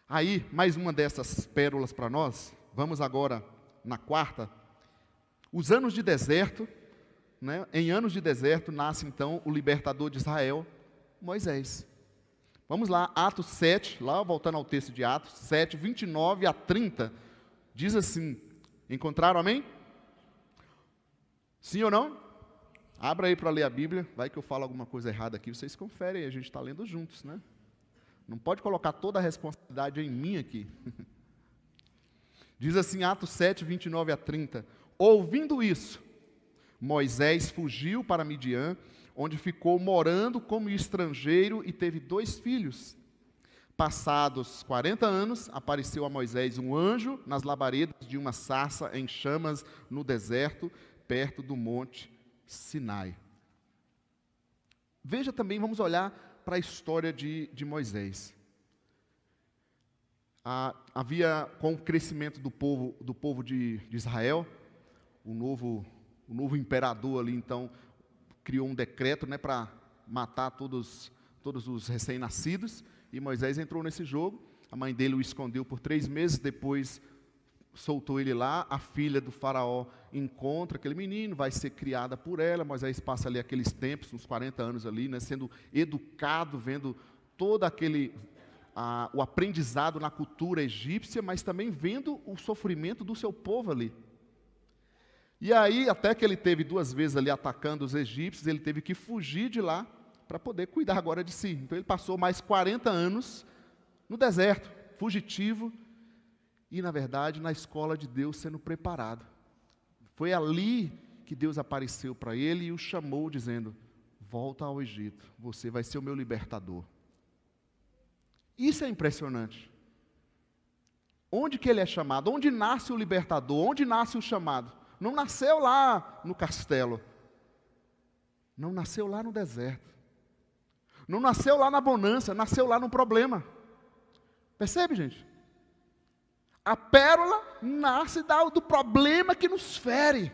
Aí, mais uma dessas pérolas para nós. Vamos agora na quarta. Os anos de deserto, né? Em anos de deserto nasce então o libertador de Israel, Moisés. Vamos lá, Atos 7, lá voltando ao texto de Atos 7, 29 a 30, diz assim, encontraram, amém? Sim ou não? Abra aí para ler a Bíblia, vai que eu falo alguma coisa errada aqui, vocês conferem, a gente está lendo juntos, né? Não pode colocar toda a responsabilidade em mim aqui. Diz assim, Atos 7, 29 a 30, ouvindo isso, Moisés fugiu para Midian, onde ficou morando como estrangeiro e teve 2 filhos. Passados 40 anos, apareceu a Moisés um anjo nas labaredas de uma sarça em chamas no deserto, perto do monte Sinai. Veja também, vamos olhar para a história de Moisés. Havia, com o crescimento do povo de Israel, o novo imperador ali, então, criou um decreto, né, para matar todos os recém-nascidos, e Moisés entrou nesse jogo. A mãe dele o escondeu por 3 meses, depois soltou ele lá. A filha do faraó encontra aquele menino, vai ser criada por ela. Moisés passa ali aqueles tempos, uns 40 anos ali, né, sendo educado, vendo todo o aprendizado na cultura egípcia, mas também vendo o sofrimento do seu povo ali. E aí, até que ele teve 2 vezes ali atacando os egípcios, ele teve que fugir de lá para poder cuidar agora de si. Então ele passou mais 40 anos no deserto, fugitivo, e na verdade na escola de Deus sendo preparado. Foi ali que Deus apareceu para ele e o chamou dizendo, volta ao Egito, você vai ser o meu libertador. Isso é impressionante. Onde que ele é chamado? Onde nasce o libertador? Onde nasce o chamado? Não nasceu lá no castelo. Não nasceu lá no deserto. Não nasceu lá na bonança, nasceu lá no problema. Percebe, gente? A pérola nasce do problema que nos fere.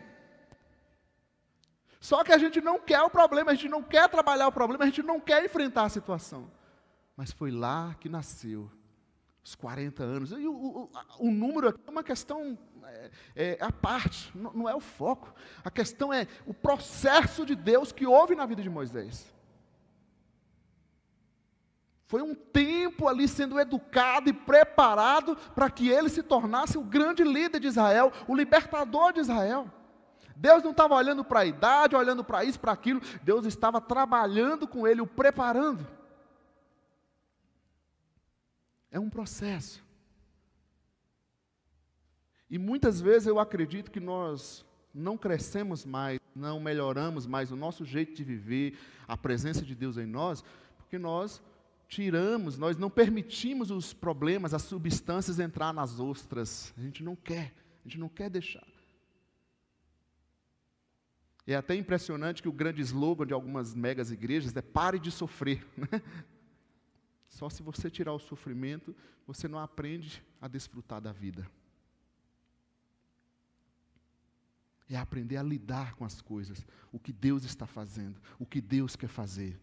Só que a gente não quer o problema, a gente não quer trabalhar o problema, a gente não quer enfrentar a situação. Mas foi lá que nasceu, os 40 anos. E o número aqui é uma questão à parte, não é o foco. A questão é o processo de Deus que houve na vida de Moisés. Foi um tempo ali sendo educado e preparado para que ele se tornasse o grande líder de Israel, o libertador de Israel. Deus não estava olhando para a idade, olhando para isso, para aquilo. Deus estava trabalhando com ele, o preparando. É um processo. E muitas vezes eu acredito que nós não crescemos mais, não melhoramos mais o nosso jeito de viver, a presença de Deus em nós, porque nós não permitimos os problemas, as substâncias entrar nas ostras. A gente não quer deixar. É até impressionante que o grande slogan de algumas megas igrejas é pare de sofrer, né? Só se você tirar o sofrimento, você não aprende a desfrutar da vida. É aprender a lidar com as coisas, o que Deus está fazendo, o que Deus quer fazer.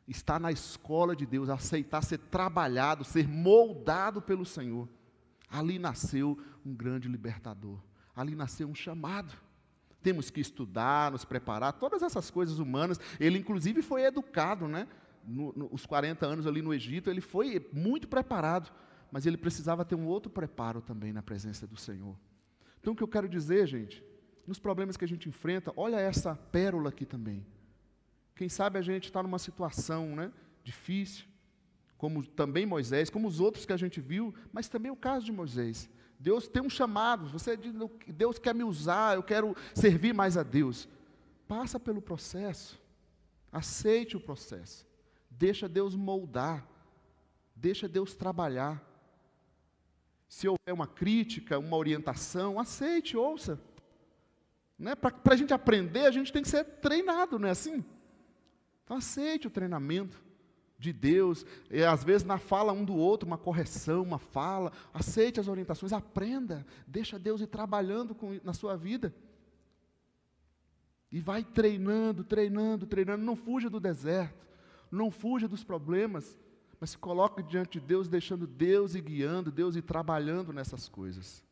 Estar na escola de Deus, aceitar ser trabalhado, ser moldado pelo Senhor. Ali nasceu um grande libertador, ali nasceu um chamado. Temos que estudar, nos preparar, todas essas coisas humanas. Ele inclusive foi educado, né? Os 40 anos ali no Egito, ele foi muito preparado, mas ele precisava ter um outro preparo também na presença do Senhor. Então o que eu quero dizer, gente, nos problemas que a gente enfrenta, olha essa pérola aqui também. Quem sabe a gente está numa situação, né, difícil, como também Moisés, como os outros que a gente viu, mas também o caso de Moisés. Deus tem um chamado, você diz, Deus quer me usar, eu quero servir mais a Deus. Passa pelo processo, aceite o processo. Deixa Deus moldar, deixa Deus trabalhar. Se houver uma crítica, uma orientação, aceite, ouça. Né? Para a gente aprender, a gente tem que ser treinado, não é assim? Então aceite o treinamento de Deus, e às vezes na fala um do outro, uma correção, uma fala, aceite as orientações, aprenda, deixa Deus ir trabalhando na sua vida. E vai treinando, não fuja do deserto. Não fuja dos problemas, mas se coloque diante de Deus, deixando Deus ir guiando, Deus ir trabalhando nessas coisas.